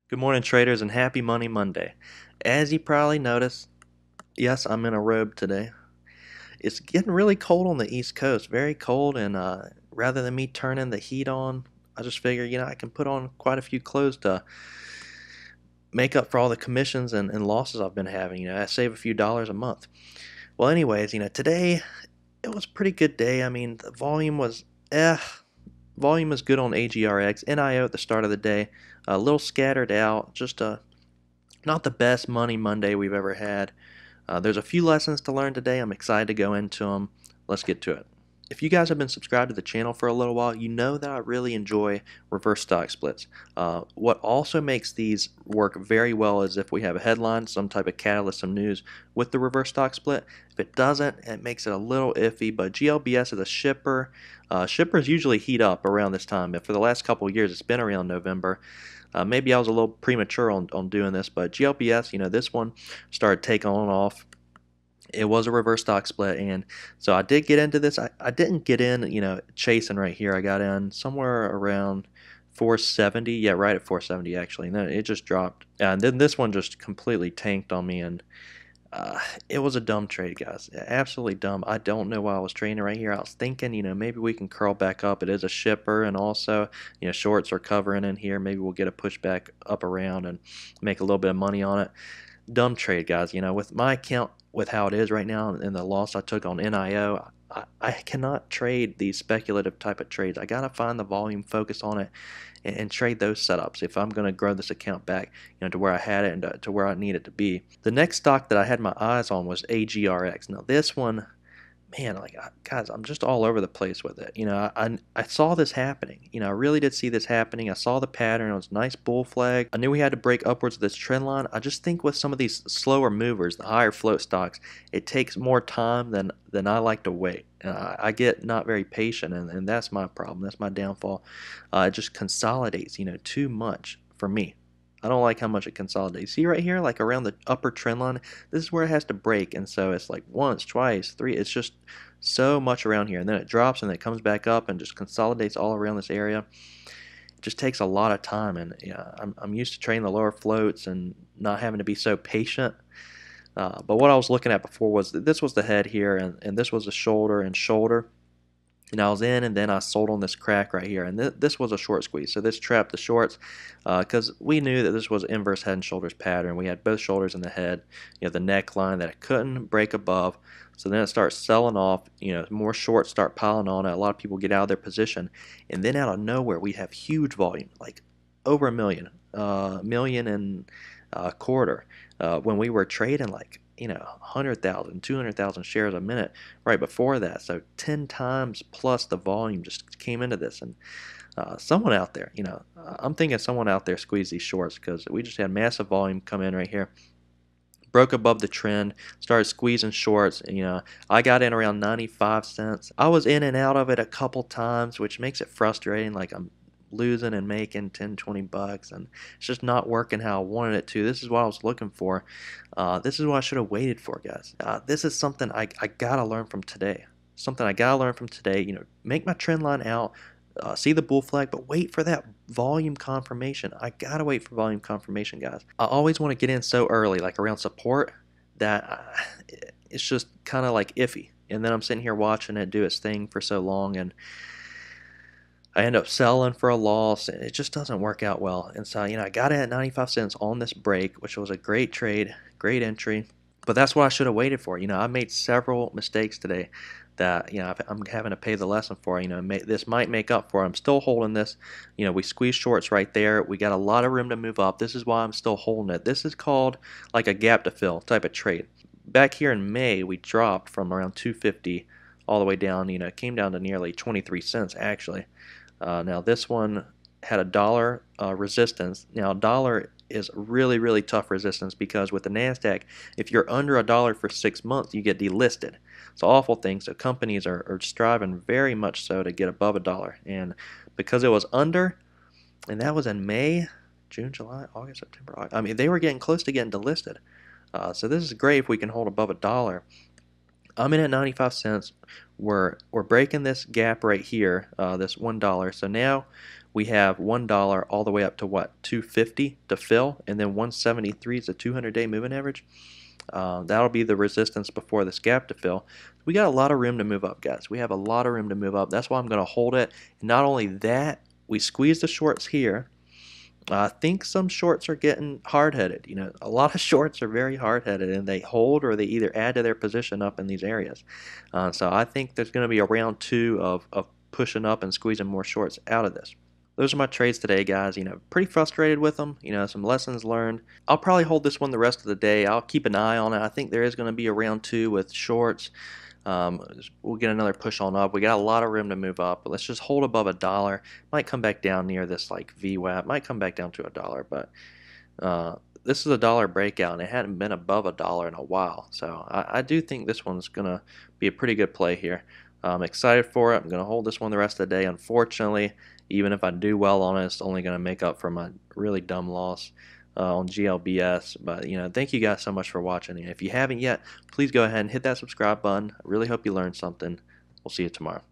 Good morning, traders, and happy Money Monday. As you probably noticed, yes, I'm in a robe today. It's getting really cold on the East Coast, very cold, and rather than me turning the heat on, I just figure, I can put on quite a few clothes to make up for all the commissions and losses I've been having. I save a few dollars a month. Well, anyways, today it was a pretty good day. I mean, the volume was good on AGRX, NIO at the start of the day, a little scattered out, just not the best Money Monday we've ever had. There's a few lessons to learn today. I'm excited to go into them. Let's get to it. If you guys have been subscribed to the channel for a little while, you know that I really enjoy reverse stock splits. What also makes these work very well is if we have a headline, some type of catalyst, some news with the reverse stock split. If it doesn't, it makes it a little iffy, but GLBS is a shipper. Shippers usually heat up around this time. For the last couple of years, it's been around November. Maybe I was a little premature on doing this, but GLBS, this one started taking on off. It was a reverse stock split, and so I did get into this. I didn't get in, chasing right here. I got in somewhere around 470. Yeah, right at 470 actually, and then it just dropped. And then this one just completely tanked on me, and it was a dumb trade, guys. Absolutely dumb. I don't know why I was trading right here. I was thinking, maybe we can curl back up. It is a shipper, and also, shorts are covering in here. Maybe we'll get a pushback up around and make a little bit of money on it. Dumb trade, guys. With my account, with how it is right now, and the loss I took on NIO, I cannot trade these speculative type of trades. I gotta find the volume, focus on it, and trade those setups if I'm going to grow this account back, to where I had it and to where I need it to be. The next stock that I had my eyes on was AGRX. Now this one, man, like, guys, I'm just all over the place with it. I saw this happening. I really did see this happening. I saw the pattern. It was a nice bull flag. I knew we had to break upwards of this trend line. I just think with some of these slower movers, the higher float stocks, it takes more time than I like to wait. I get not very patient, and that's my problem. That's my downfall. It just consolidates, too much for me. I don't like how much it consolidates. See right here, like around the upper trend line, this is where it has to break, and so it's like once, twice, three. It's just so much around here, and then it drops and then it comes back up and just consolidates all around this area. It just takes a lot of time, and yeah, I'm used to trading the lower floats and not having to be so patient. But what I was looking at before was this was the head here, and this was the shoulder and shoulder. And I was in, and then I sold on this crack right here, and this was a short squeeze. So this trapped the shorts because we knew that this was inverse head and shoulders pattern. We had both shoulders in the head, the neckline that it couldn't break above. So then it starts selling off. More shorts start piling on it. A lot of people get out of their position, and then out of nowhere we have huge volume, like over a million, million and a quarter, when we were trading like 100,000, 200,000 shares a minute right before that. So 10 times plus the volume just came into this. And someone out there, I'm thinking someone out there squeezed these shorts because we just had massive volume come in right here. Broke above the trend, started squeezing shorts. I got in around 95 cents. I was in and out of it a couple times, which makes it frustrating. Like, I'm losing and making 10-20 bucks, and it's just not working how I wanted it to. This is what I was looking for. This is what I should have waited for, guys. This is something I gotta learn from today. Something I gotta learn from today. Make my trend line out, see the bull flag, but wait for that volume confirmation. I gotta wait for volume confirmation, guys. I always want to get in so early, like around support, that it's just kind of like iffy, and then I'm sitting here watching it do its thing for so long, and I end up selling for a loss, and it just doesn't work out well. And so, I got in at 95 cents on this break, which was a great trade, great entry. But that's what I should have waited for. I made several mistakes today that, I'm having to pay the lesson for. This might make up for it. I'm still holding this. We squeezed shorts right there. We got a lot of room to move up. This is why I'm still holding it. This is called like a gap to fill type of trade. Back here in May, we dropped from around 250 all the way down. Came down to nearly 23 cents actually. Now this one had a dollar resistance. Now a dollar is really, really tough resistance because with the NASDAQ, if you're under a dollar for 6 months, you get delisted. It's an awful thing. So companies are striving very much so to get above a dollar. And because it was under, and that was in May, June, July, August, September, August. I mean, they were getting close to getting delisted. So this is great if we can hold above a dollar. I'm in at 95 cents. We're breaking this gap right here, this $1. So now we have $1 all the way up to what, 250 to fill, and then 173 is a 200-day moving average. That'll be the resistance before this gap to fill. We got a lot of room to move up, guys. We have a lot of room to move up. That's why I'm going to hold it. And not only that, we squeeze the shorts here. I think some shorts are getting hard-headed. A lot of shorts are very hard-headed, and they hold or they either add to their position up in these areas. So I think there's going to be a round two of pushing up and squeezing more shorts out of this. Those are my trades today, guys. Pretty frustrated with them. Some lessons learned. I'll probably hold this one the rest of the day. I'll keep an eye on it. I think there is going to be a round two with shorts. We'll get another push on up. We got a lot of room to move up, but let's just hold above $1. Might come back down near this like VWAP. Might come back down to $1, but this is a dollar breakout, and it hadn't been above $1 in a while. So I do think this one's gonna be a pretty good play here. I'm excited for it. I'm gonna hold this one the rest of the day. Unfortunately, even if I do well on it, it's only gonna make up for my really dumb loss on GLBS. But thank you guys so much for watching. And if you haven't yet, please go ahead and hit that subscribe button. I really hope you learned something. We'll see you tomorrow.